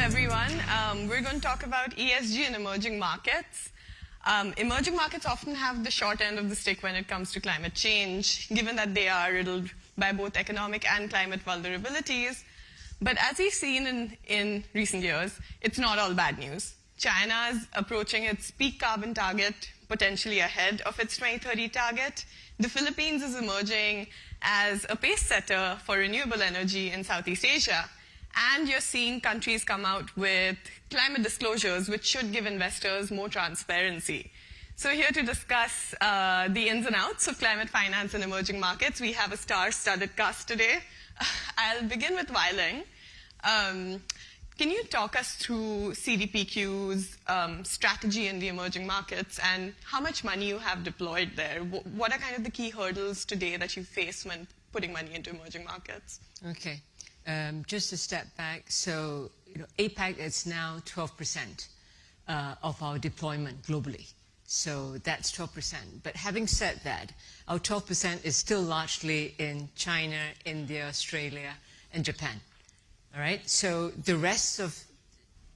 everyone. We're going to talk about ESG in emerging markets. Emerging markets often have the short end of the stick when it comes to climate change, given that they are riddled by both economic and climate vulnerabilities. But as we've seen in recent years, it's not all bad news. China is approaching its peak carbon target, potentially ahead of its 2030 target. The Philippines is emerging as a pace setter for renewable energy in Southeast Asia. And you're seeing countries come out with climate disclosures, which should give investors more transparency. So here to discuss the ins and outs of climate finance in emerging markets, we have a star-studded cast today. I'll begin with Wai Leng. Can you talk us through CDPQ's strategy in the emerging markets and how much money you have deployed there? What are kind of the key hurdles today that you face when putting money into emerging markets? Okay. Just a step back. So, APAC is now 12% of our deployment globally. So that's 12%. But having said that, our 12% is still largely in China, India, Australia, and Japan. All right? So the rest of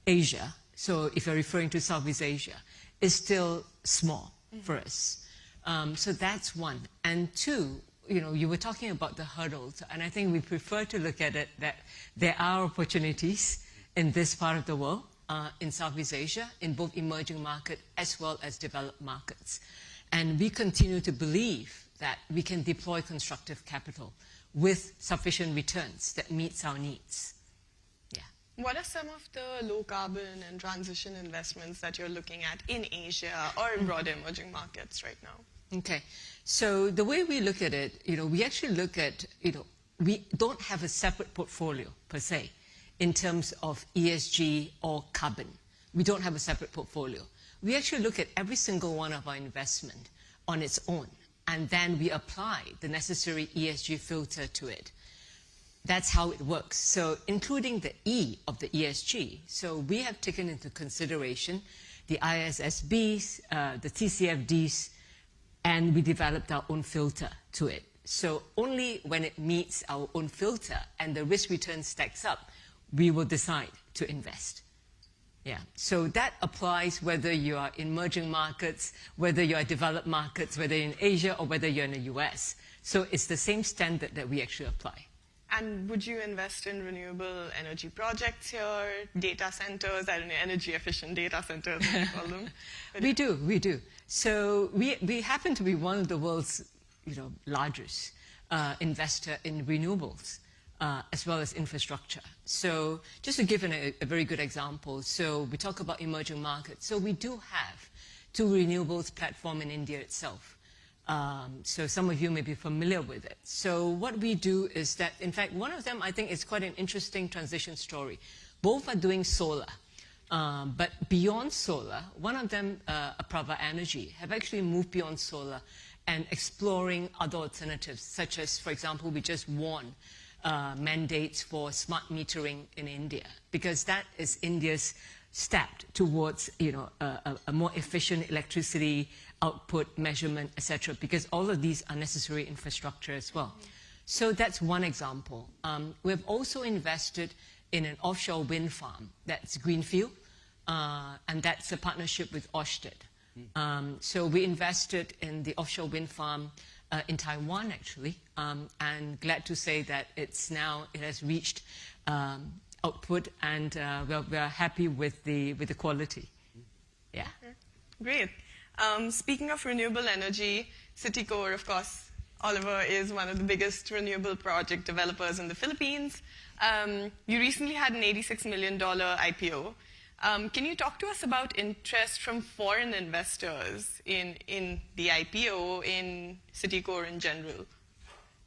Asia, so if you're referring to Southeast Asia, is still small for us. So that's one. And two, you were talking about the hurdles, and I think we prefer to look at it that there are opportunities in this part of the world, in Southeast Asia, in both emerging markets as well as developed markets. And we continue to believe that we can deploy constructive capital with sufficient returns that meets our needs. Yeah. What are some of the low carbon and transition investments that you're looking at in Asia or in broader emerging markets right now? Okay. So the way we look at it, we actually look at, we don't have a separate portfolio per se in terms of ESG or carbon. We don't have a separate portfolio. We actually look at every single one of our investment on its own, and then we apply the necessary ESG filter to it. That's how it works. So including the E of the ESG, so we have taken into consideration the ISSBs, the TCFDs, and we developed our own filter to it. So only when it meets our own filter and the risk return stacks up, we will decide to invest. Yeah. So that applies whether you are in emerging markets, whether you are developed markets, whether you're in Asia or whether you're in the US. So it's the same standard that we actually apply. And would you invest in renewable energy projects here, data centers, I don't know, energy efficient data centers, as we call them? We do. So we happen to be one of the world's largest investor in renewables as well as infrastructure. So just to give a very good example, so we talk about emerging markets. So we do have two renewables platform in India itself. So some of you may be familiar with it. So what we do is that, in fact, one of them I think is quite an interesting transition story. Both are doing solar. But beyond solar, one of them, Aprava Energy, have actually moved beyond solar and exploring other alternatives, such as, for example, we just won mandates for smart metering in India, because that is India's step towards a more efficient electricity output, measurement, etc., because all of these are necessary infrastructure as well. So that's one example. We've also invested in an offshore wind farm that's greenfield, and that's a partnership with Ørsted. So we invested in the offshore wind farm in Taiwan, actually, and glad to say that it has reached output, and we're happy with the quality. Yeah. Great. Speaking of renewable energy, Citycore, of course, Oliver is one of the biggest renewable project developers in the Philippines. You recently had an $86 million IPO. Can you talk to us about interest from foreign investors in the IPO, in Citycore in general?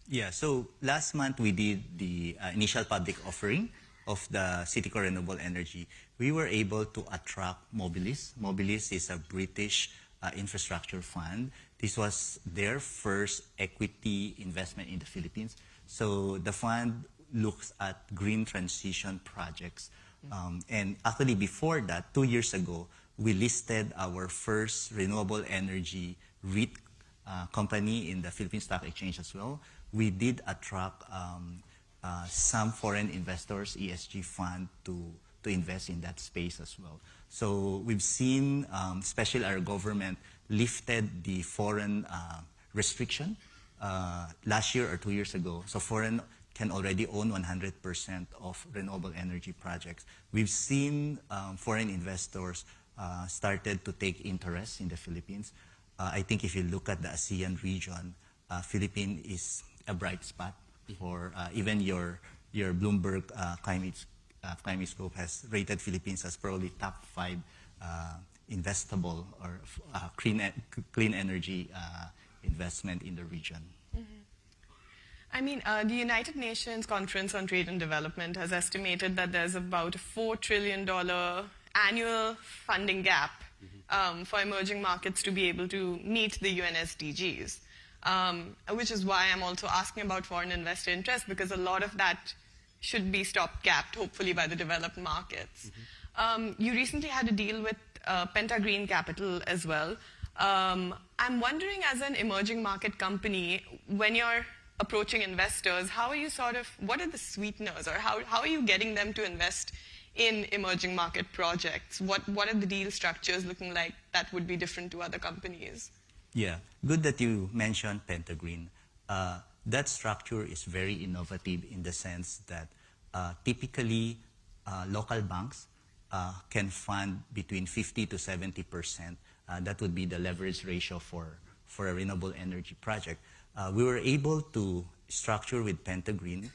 Yeah, so last month we did the initial public offering of the Citicore Renewable Energy. We were able to attract Mobilis. Mobilis is a British infrastructure fund. This was their first equity investment in the Philippines. So the fund looks at green transition projects. And actually before that, 2 years ago, we listed our first renewable energy REIT company in the Philippine Stock Exchange as well. We did attract some foreign investors, ESG fund, to to invest in that space as well. So we've seen, especially our government, lifted the foreign restriction last year or 2 years ago. So foreign can already own 100% of renewable energy projects. We've seen foreign investors started to take interest in the Philippines. I think if you look at the ASEAN region, Philippines is a bright spot for even your Bloomberg climate scope has rated Philippines as probably top 5 investable or clean energy investment in the region. I mean, the United Nations Conference on Trade and Development has estimated that there's about a $4 trillion annual funding gap for emerging markets to be able to meet the UN SDGs, which is why I'm also asking about foreign investor interest, because a lot of that should be stopgapped, hopefully, by the developed markets. You recently had a deal with Pentagreen Capital as well. I'm wondering, as an emerging market company, when you're approaching investors, how are you what are the sweeteners, or how are you getting them to invest in emerging market projects? What are the deal structures looking like that would be different to other companies? Yeah, good that you mentioned Pentagreen. That structure is very innovative in the sense that typically local banks can fund between 50 to 70%. That would be the leverage ratio for a renewable energy project. We were able to structure with Pentagreen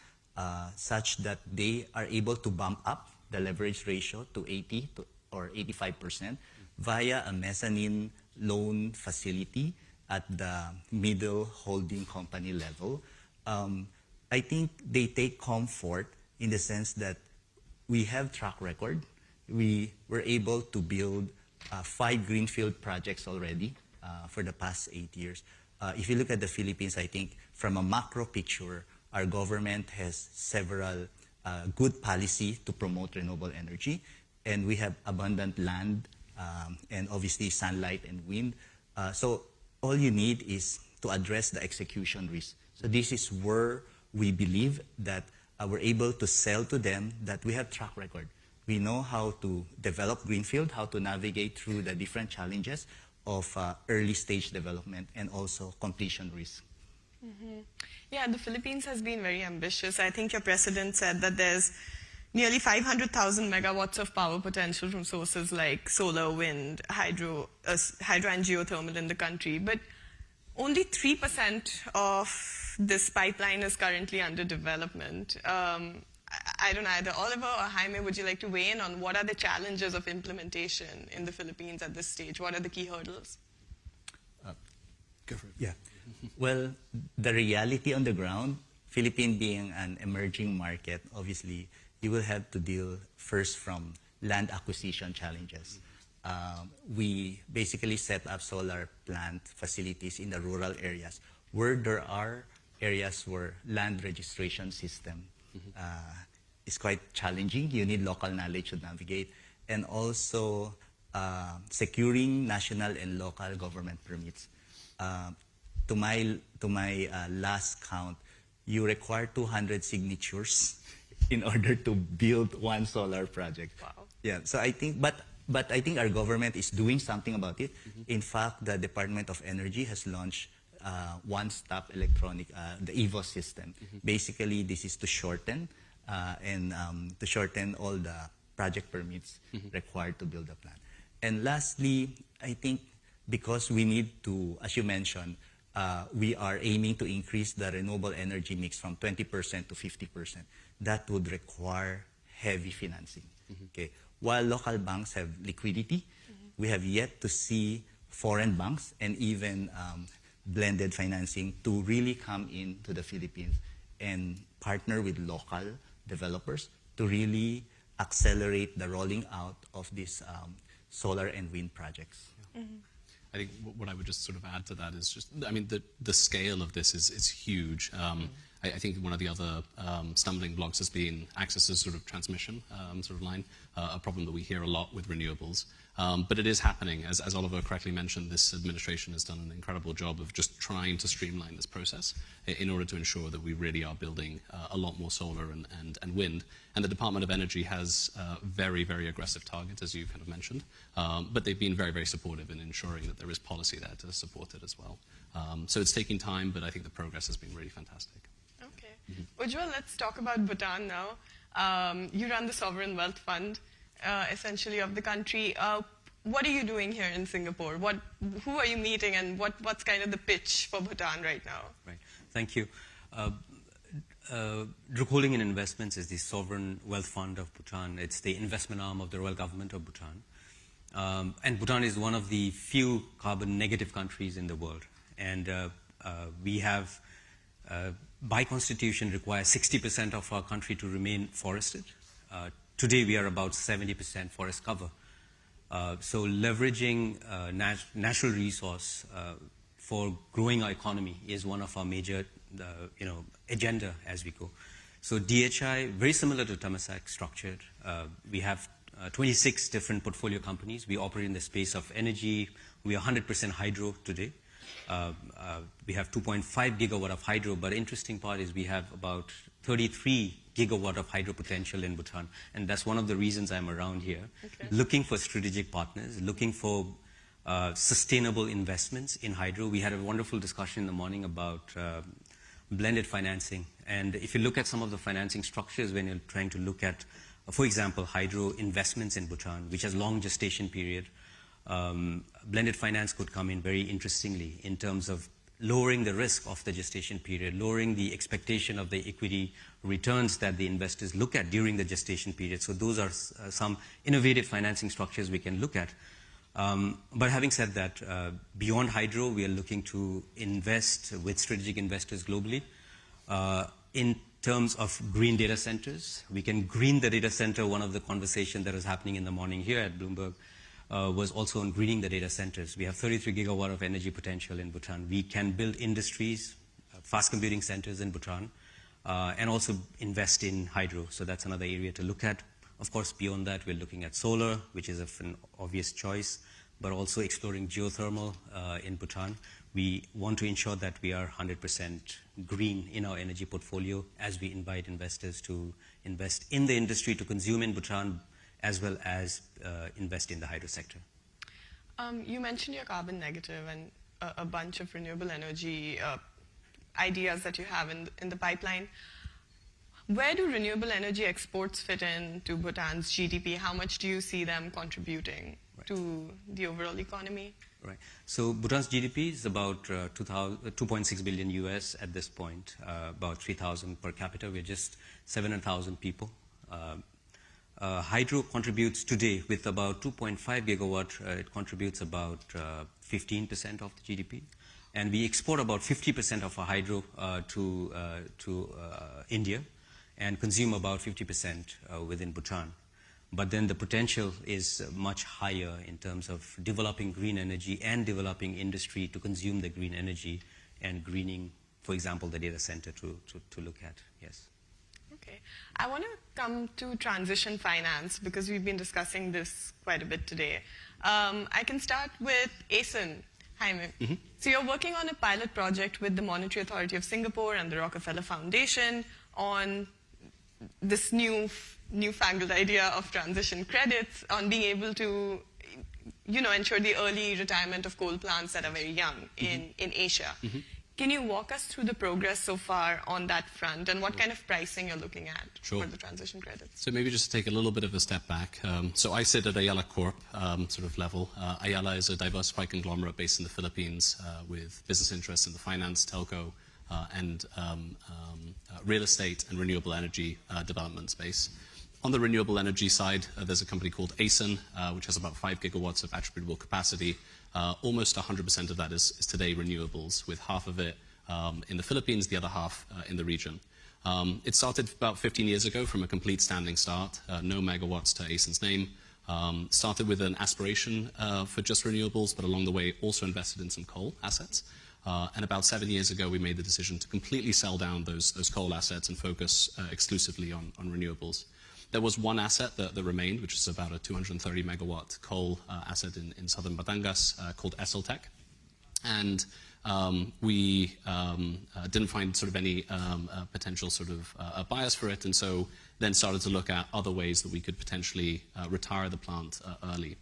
such that they are able to bump up the leverage ratio to 80 or 85% via a mezzanine loan facility at the middle holding company level. I think they take comfort in the sense that we have track record. We were able to build 5 greenfield projects already for the past 8 years. If you look at the Philippines, I think from a macro picture, our government has several good policy to promote renewable energy, and we have abundant land and obviously sunlight and wind. So all you need is to address the execution risk. So this is where we believe that we're able to sell to them that we have track record. We know how to develop greenfield, how to navigate through the different challenges of early stage development and also completion risk. Yeah, the Philippines has been very ambitious. I think your president said that there's nearly 500,000 megawatts of power potential from sources like solar, wind, hydro and geothermal in the country. But only 3% of this pipeline is currently under development. I don't know, either Oliver or Jaime, would you like to weigh in on what are the challenges of implementation in the Philippines at this stage? What are the key hurdles? Go for it. Yeah. Well, the reality on the ground, Philippines being an emerging market, obviously, you will have to deal first from land acquisition challenges. We basically set up solar plant facilities in the rural areas where there are areas where land registration system is quite challenging. You need local knowledge to navigate, and also securing national and local government permits. To my last count, you require 200 signatures in order to build one solar project. Wow. Yeah. So I think, but I think our government is doing something about it. In fact, the Department of Energy has launched one-stop electronic, the EVO system. Basically, this is to shorten to shorten all the project permits required to build a plant. And lastly, I think because we need to, as you mentioned, we are aiming to increase the renewable energy mix from 20% to 50%. That would require heavy financing. Okay. While local banks have liquidity, we have yet to see foreign banks and even blended financing to really come into the Philippines and partner with local developers to really accelerate the rolling out of these solar and wind projects. I think what I would just sort of add to that is just, I mean, the scale of this is huge. I think one of the other stumbling blocks has been access to sort of transmission sort of line, a problem that we hear a lot with renewables. But it is happening. As Oliver correctly mentioned, this administration has done an incredible job of just trying to streamline this process in order to ensure that we really are building a lot more solar and wind. And the Department of Energy has very, very aggressive targets, as you kind of mentioned. But they've been very, very supportive in ensuring that there is policy there to support it as well. So it's taking time, but I think the progress has been really fantastic. Okay. Ujjwal, let's talk about Bhutan now. You run the Sovereign Wealth Fund, essentially, of the country. What are you doing here in Singapore? Who are you meeting, and what's kind of the pitch for Bhutan right now? Right. Thank you. Druk Holding Investments is the sovereign wealth fund of Bhutan. It's the investment arm of the royal government of Bhutan. And Bhutan is one of the few carbon negative countries in the world. And we have, by constitution, require 60% of our country to remain forested. Today we are about 70% forest cover. So leveraging natural resource for growing our economy is one of our major agenda as we go. So DHI, very similar to Temasek structured. We have 26 different portfolio companies. We operate in the space of energy. We are 100% hydro today. We have 2.5 gigawatt of hydro, but the interesting part is we have about 33 gigawatt of hydro potential in Bhutan, and that's one of the reasons I'm around here, looking for strategic partners, looking for sustainable investments in hydro. We had a wonderful discussion in the morning about blended financing, and if you look at some of the financing structures when you're trying to look at, for example, hydro investments in Bhutan, which has long gestation period, blended finance could come in very interestingly in terms of lowering the risk of the gestation period, lowering the expectation of the equity returns that the investors look at during the gestation period. So those are some innovative financing structures we can look at. But having said that, beyond hydro, we are looking to invest with strategic investors globally. In terms of green data centers, we can green the data center. One of the conversations that was happening in the morning here at Bloomberg was also on greening the data centers. We have 33 gigawatt of energy potential in Bhutan. We can build industries, fast computing centers in Bhutan, and also invest in hydro. So that's another area to look at. Of course, beyond that, we're looking at solar, which is an obvious choice, but also exploring geothermal in Bhutan. We want to ensure that we are 100% green in our energy portfolio as we invite investors to invest in the industry to consume in Bhutan, as well as invest in the hydro sector. You mentioned your carbon negative and a bunch of renewable energy ideas that you have in the pipeline. Where do renewable energy exports fit into Bhutan's GDP? How much do you see them contributing to the overall economy? Right. So Bhutan's GDP is about 2.6 billion US at this point, about 3,000 per capita. We're just 700,000 people. Hydro contributes today with about 2.5 gigawatt. It contributes about 15% of the GDP, and we export about 50% of our hydro to India, and consume about 50% within Bhutan. But then the potential is much higher in terms of developing green energy and developing industry to consume the green energy and greening, for example, the data center to look at. Yes. Okay. I want to come to transition finance because we've been discussing this quite a bit today. I can start with ASIN, Jaime. So you're working on a pilot project with the Monetary Authority of Singapore and the Rockefeller Foundation on this newfangled idea of transition credits, on being able to ensure the early retirement of coal plants that are very young in Asia. Can you walk us through the progress so far on that front and what kind of pricing you're looking at for the transition credits? So maybe just to take a little bit of a step back. So I sit at Ayala Corp sort of level. Ayala is a diversified conglomerate based in the Philippines with business interests in the finance, telco, and real estate and renewable energy development space. On the renewable energy side, there's a company called ASIN, which has about 5 gigawatts of attributable capacity. Almost 100% of that is today renewables, with half of it in the Philippines, the other half in the region. It started about 15 years ago from a complete standing start, no megawatts to ASIN's name. Started with an aspiration for just renewables, but along the way also invested in some coal assets. And about 7 years ago, we made the decision to completely sell down those coal assets and focus exclusively on renewables. There was one asset that remained, which is about a 230 megawatt coal asset in southern Batangas called Esseltec. And we didn't find sort of any potential sort of buyers for it, and so then started to look at other ways that we could potentially retire the plant early.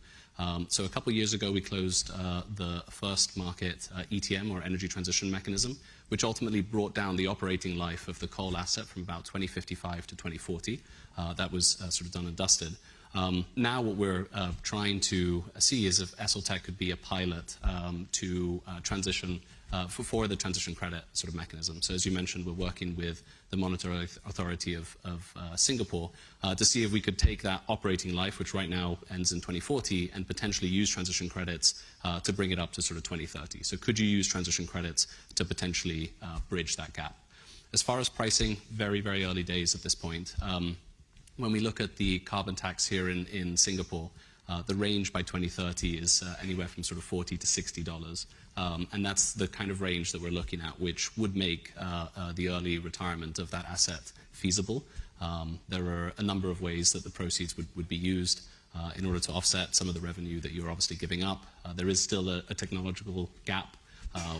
So a couple of years ago, we closed the first market ETM, or Energy Transition Mechanism, which ultimately brought down the operating life of the coal asset from about 2055 to 2040. That was sort of done and dusted. Now what we're trying to see is if Esseltec could be a pilot to transition for the transition credit sort of mechanism. So as you mentioned, we're working with the Monetary Authority of Singapore to see if we could take that operating life, which right now ends in 2040, and potentially use transition credits to bring it up to sort of 2030. So could you use transition credits to potentially bridge that gap? As far as pricing, very, very early days at this point. When we look at the carbon tax here in Singapore, the range by 2030 is anywhere from sort of $40 to $60. And that's the kind of range that we're looking at, which would make the early retirement of that asset feasible. There are a number of ways that the proceeds would be used in order to offset some of the revenue that you're obviously giving up. There is still a technological gap.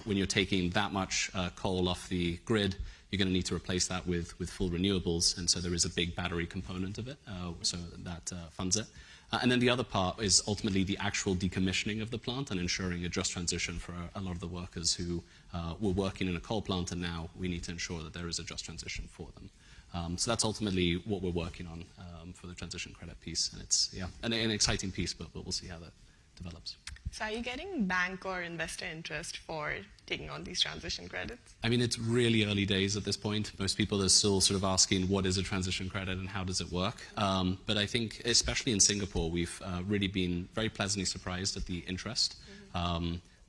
When you're taking that much coal off the grid, you're going to need to replace that with full renewables, and so there is a big battery component of it, so that funds it. And then the other part is ultimately the actual decommissioning of the plant and ensuring a just transition for a lot of the workers who were working in a coal plant, and now we need to ensure that there is a just transition for them. So that's ultimately what we're working on for the transition credit piece, and it's an exciting piece, but we'll see how that develops. So are you getting bank or investor interest for taking on these transition credits? I mean, it's really early days at this point. Most people are still sort of asking what is a transition credit and how does it work. But I think, especially in Singapore, we've really been very pleasantly surprised at the interest.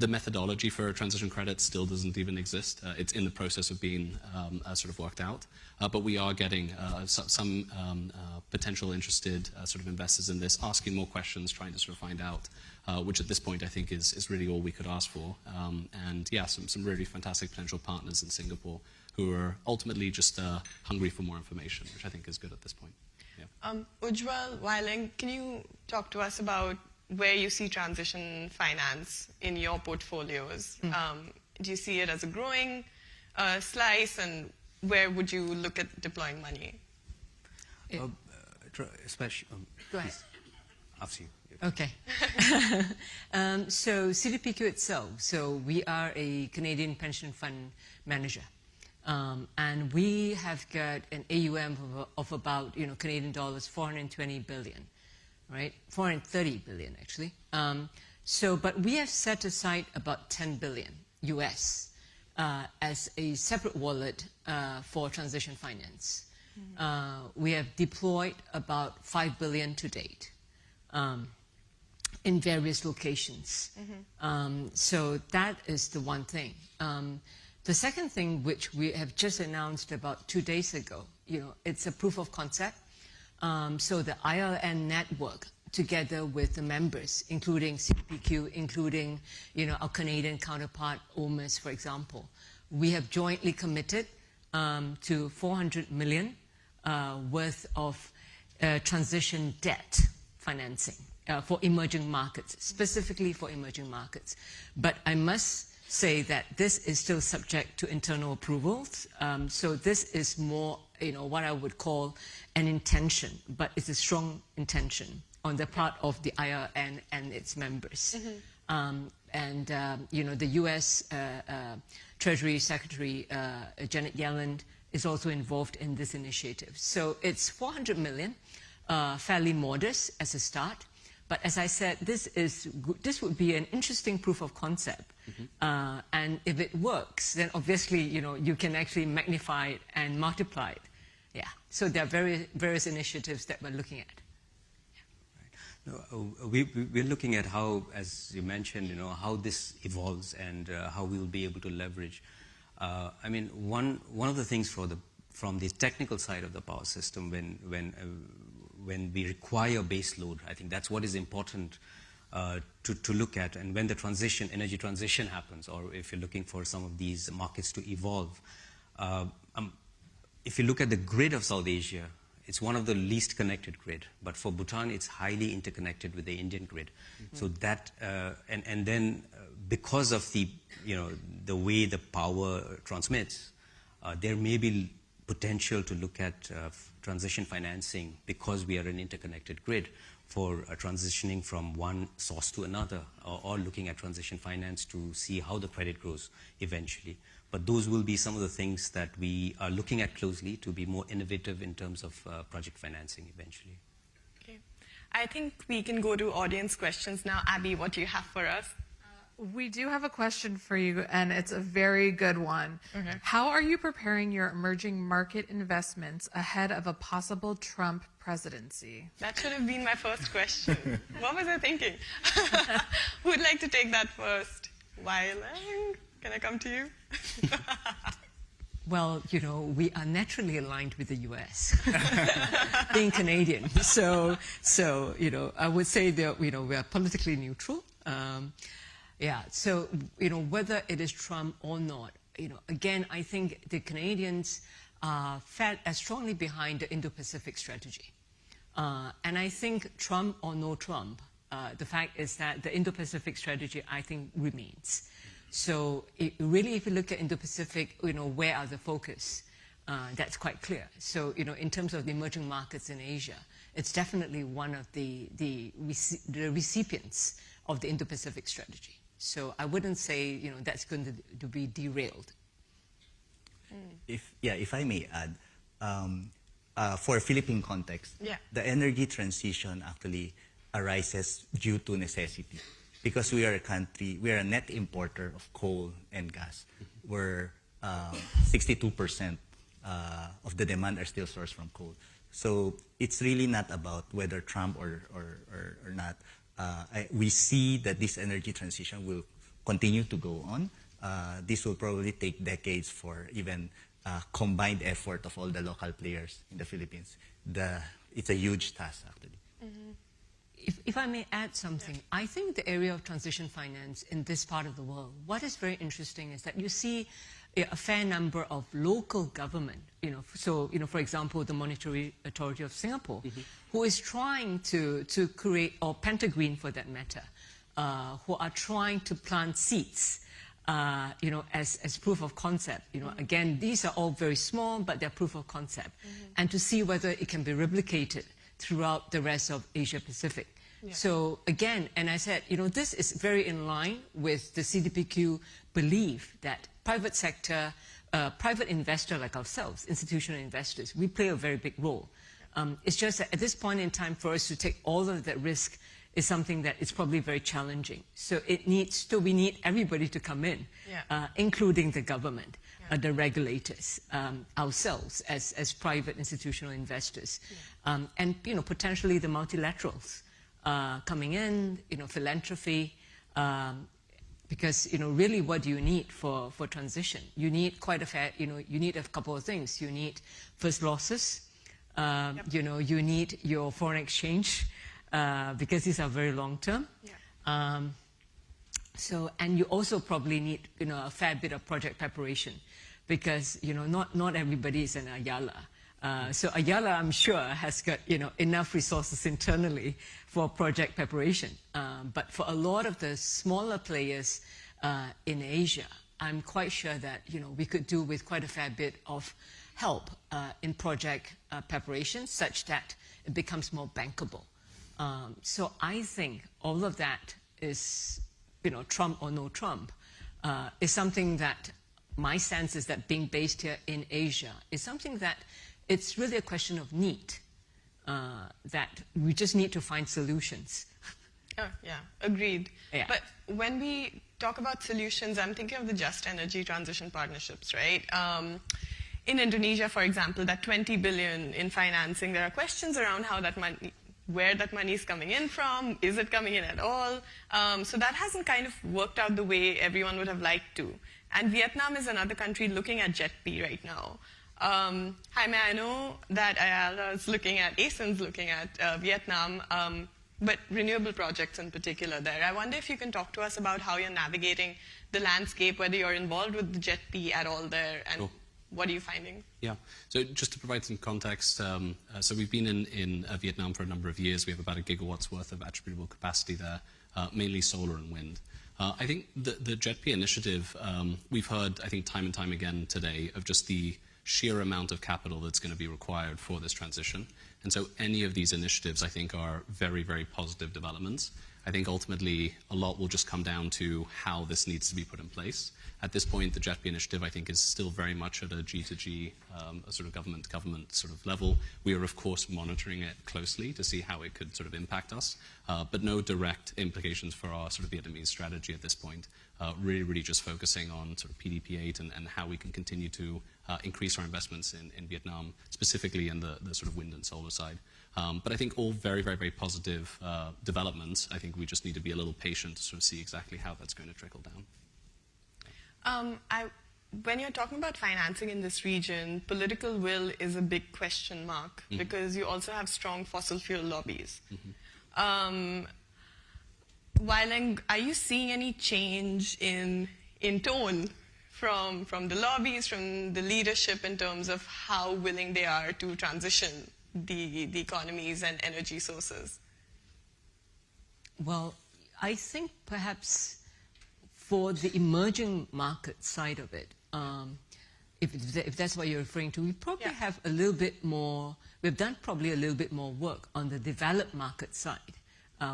The methodology for a transition credit still doesn't even exist. It's in the process of being sort of worked out. But we are getting some potential interested sort of investors in this, asking more questions, trying to sort of find out, which at this point I think is really all we could ask for. And yeah, some really fantastic potential partners in Singapore who are ultimately just hungry for more information, which I think is good at this point. Yeah. Ujjwal Wai Leng, can you talk to us about where you see transition finance in your portfolios? Do you see it as a growing slice, and where would you look at deploying money? Especially, Go ahead. After you. Okay. So CDPQ itself, so we are a Canadian pension fund manager. And we have got an AUM of about, Canadian dollars 420 billion. Right, 430 billion actually. But we have set aside about 10 billion US as a separate wallet for transition finance. We have deployed about 5 billion to date in various locations. So that is the one thing. The second thing, which we have just announced about 2 days ago, it's a proof of concept. So the ILN network, together with the members, including CDPQ, including our Canadian counterpart, OMAS, for example, we have jointly committed to 400 million worth of transition debt financing for emerging markets, specifically for emerging markets. But I must say that this is still subject to internal approvals. So this is more, what I would call an intention, but it's a strong intention on the part of the IRN and its members. The U.S. Treasury Secretary Janet Yellen is also involved in this initiative. So it's 400 million, fairly modest as a start. But as I said, this would be an interesting proof of concept. And if it works, then obviously, you can actually magnify it and multiply it. Yeah. So there are various initiatives that we're looking at. We're looking at how, as you mentioned, how this evolves and how we'll be able to leverage. I mean, one of the things from the technical side of the power system, when we require base load, I think that's what is important to look at. And when the energy transition happens, or if you're looking for some of these markets to evolve, if you look at the grid of South Asia, it's one of the least connected grid. But for Bhutan, it's highly interconnected with the Indian grid. So that, and then because of the way the power transmits, there may be potential to look at transition financing because we are an interconnected grid for transitioning from one source to another, or looking at transition finance to see how the credit grows eventually. But those will be some of the things that we are looking at closely to be more innovative in terms of project financing eventually. Okay. I think we can go to audience questions now. Abby, what do you have for us? We do have a question for you, and it's a very good one. Okay. How are you preparing your emerging market investments ahead of a possible Trump presidency? That should have been my first question. What was I thinking? Who would like to take that first? Wai Leng, can I come to you? Well, we are naturally aligned with the U.S., being Canadian. So I would say that, we are politically neutral. Yeah, so, whether it is Trump or not, again, I think the Canadians felt as strongly behind the Indo-Pacific strategy. And I think Trump or no Trump, the fact is that the Indo-Pacific strategy, I think, remains. So really, if you look at Indo-Pacific, where are the focus? That's quite clear. So, in terms of the emerging markets in Asia, it's definitely one of the recipients of the Indo-Pacific strategy. So I wouldn't say, that's going to be derailed. If I may add, for a Philippine context, the energy transition actually arises due to necessity. Because we are a country, we are a net importer of coal and gas, where 62% of the demand are still sourced from coal. So it's really not about whether Trump or not. We see that this energy transition will continue to go on. This will probably take decades for even combined effort of all the local players in the Philippines. It's a huge task, actually. Mm-hmm. If I may add something, I think the area of transition finance in this part of the world, what is very interesting is that you see a fair number of local government, for example, the Monetary Authority of Singapore, who is trying to create, or Pentagreen for that matter, who are trying to plant seeds, as proof of concept. Again, these are all very small, but they're proof of concept, and to see whether it can be replicated throughout the rest of Asia Pacific. Yeah. So again, and I said, this is very in line with the CDPQ belief that private sector, private investor like ourselves, institutional investors, we play a very big role. It's just that at this point in time, for us to take all of that risk is something that is probably very challenging. So we need everybody to come in, including the government, the regulators, ourselves as private institutional investors, and potentially the multilaterals coming in, philanthropy, because really what do you need for transition? You need quite a fair, you need a couple of things. You need first losses, you need your foreign exchange, because these are very long term. And you also probably need a fair bit of project preparation, because not everybody is an Ayala. So Ayala, I'm sure, has got enough resources internally for project preparation. But for a lot of the smaller players in Asia, I'm quite sure that we could do with quite a fair bit of help in project preparation, such that it becomes more bankable. So I think all of that is, Trump or no Trump, is something that my sense is that being based here in Asia is something that it's really a question of need, that we just need to find solutions. Oh, yeah, agreed. Yeah. But when we talk about solutions, I'm thinking of the Just Energy Transition Partnerships, right? In Indonesia, for example, that 20 billion in financing, there are questions around how that money, where that money is coming in from, is it coming in at all? So that hasn't kind of worked out the way everyone would have liked to. And Vietnam is another country looking at JETP right now. Jaime, I know that Ayala is looking at, ASIN's looking at Vietnam. but renewable projects in particular there. I wonder if you can talk to us about how you're navigating the landscape, whether you're involved with the JETP at all there, and Sure. what are you finding? Yeah. So just to provide some context, so we've been in Vietnam for a number of years. We have about 1 gigawatt's worth of attributable capacity there, mainly solar and wind. I think the JETP initiative, we've heard, I think, time and time again today of just the sheer amount of capital that's going to be required for this transition. And so any of these initiatives, I think, are very, very positive developments. I think ultimately a lot will just come down to how this needs to be put in place. At this point, the JETP initiative, I think, is still very much at a G2G, a sort of government-to-government sort of level. We are, of course, monitoring it closely to see how it could sort of impact us, but no direct implications for our sort of Vietnamese strategy at this point. Really just focusing on sort of PDP8 and how we can continue to increase our investments in Vietnam, specifically in the sort of wind and solar side. But I think all very, very, very positive developments. I think we just need to be a little patient to sort of see exactly how that's going to trickle down. When you're talking about financing in this region, political will is a big question mark, because you also have strong fossil fuel lobbies. Wai Leng, are you seeing any change in tone from the lobbies, from the leadership, in terms of how willing they are to transition the economies and energy sources? Well, I think perhaps for the emerging market side of it, if that's what you're referring to, we probably have a little bit more, we've done probably a little bit more work on the developed market side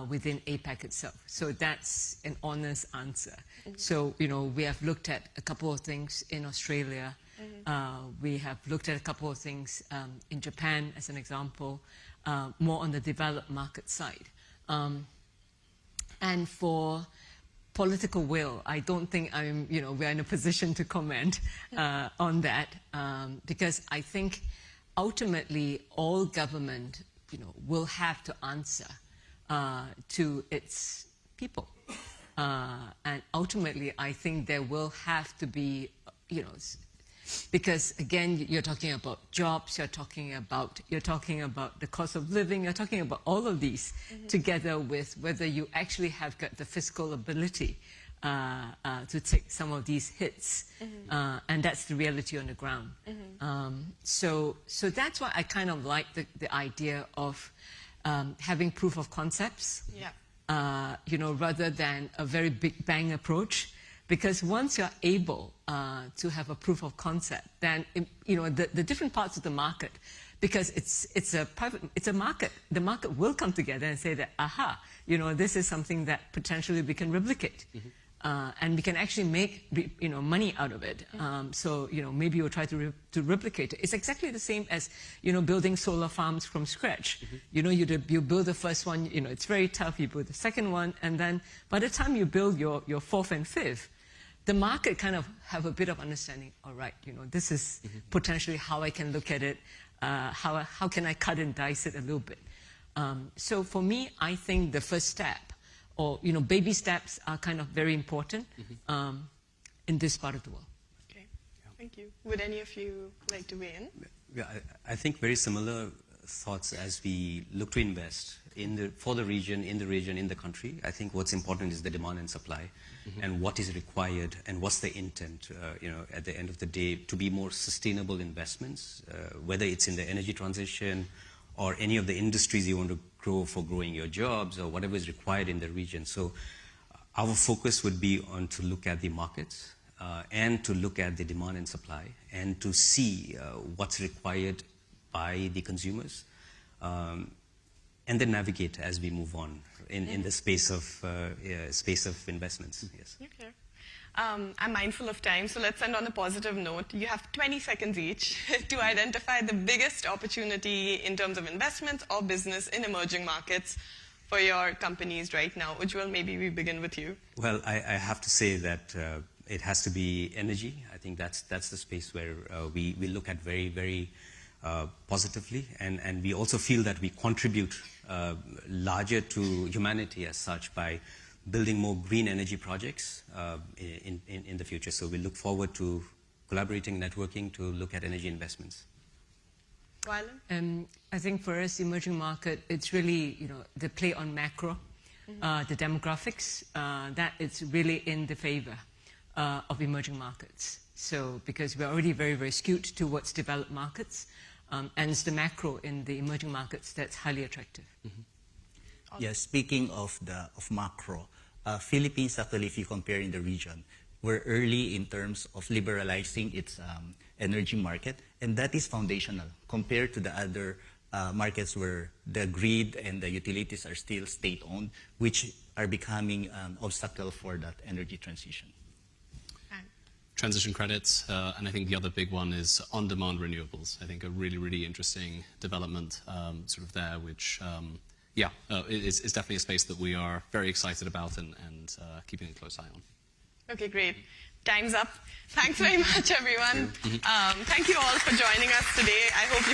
within APEC itself. So that's an honest answer. So, you know, we have looked at a couple of things in Australia. We have looked at a couple of things in Japan, as an example, more on the developed market side. And for political will, I don't think we're in a position to comment on that, because I think ultimately all government, will have to answer to its people. And ultimately, I think there will have to be, because again, you're talking about jobs, you're talking about the cost of living, you're talking about all of these together with whether you actually have got the fiscal ability to take some of these hits, and that's the reality on the ground. So that's why I kind of like the idea of having proof of concepts, rather than a very big bang approach. Because once you're able to have a proof of concept, then the different parts of the market, because it's a market, the market will come together and say that, aha, this is something that potentially we can replicate, and we can actually make money out of it. So maybe we'll try to replicate it. It's exactly the same as building solar farms from scratch. You build the first one, it's very tough. You build the second one, and then by the time you build your fourth and fifth, the market kind of have a bit of understanding. All right, this is potentially how I can look at it. How can I cut and dice it a little bit? So for me, I think the first step, or baby steps, are kind of very important in this part of the world. Okay, thank you. Would any of you like to weigh in? Yeah, I think very similar thoughts as we look to invest for the region, in the country. I think what's important is the demand and supply, and what is required, and what's the intent, at the end of the day, to be more sustainable investments, whether it's in the energy transition or any of the industries you want to grow for growing your jobs, or whatever is required in the region. So our focus would be on to look at the markets, and to look at the demand and supply, and to see what's required by the consumers, and then navigate as we move on in the space of investments. Yes. Okay. I'm mindful of time, so let's end on a positive note. You have 20 seconds each to identify the biggest opportunity in terms of investments or business in emerging markets for your companies right now. Ujjwal, maybe we begin with you. Well, I have to say that it has to be energy. I think that's the space where we look at very, very positively, and we also feel that we contribute larger to humanity as such by building more green energy projects in the future. So we look forward to collaborating, networking to look at energy investments. Wai Leng? I think for us, emerging market, it's really, the play on macro, the demographics, that it's really in the favor of emerging markets. So, because we're already very, very skewed towards developed markets, and it's the macro in the emerging markets that's highly attractive. Yes, speaking of macro, Philippines actually, if you compare in the region, we're early in terms of liberalizing its energy market, and that is foundational compared to the other markets where the grid and the utilities are still state-owned, which are becoming an obstacle for that energy transition. Transition credits, and I think the other big one is on-demand renewables. I think a really, really interesting development sort of there, which, is definitely a space that we are very excited about and keeping a close eye on. Okay, great. Time's up. Thanks very much, everyone. Thank you all for joining us today. I hope you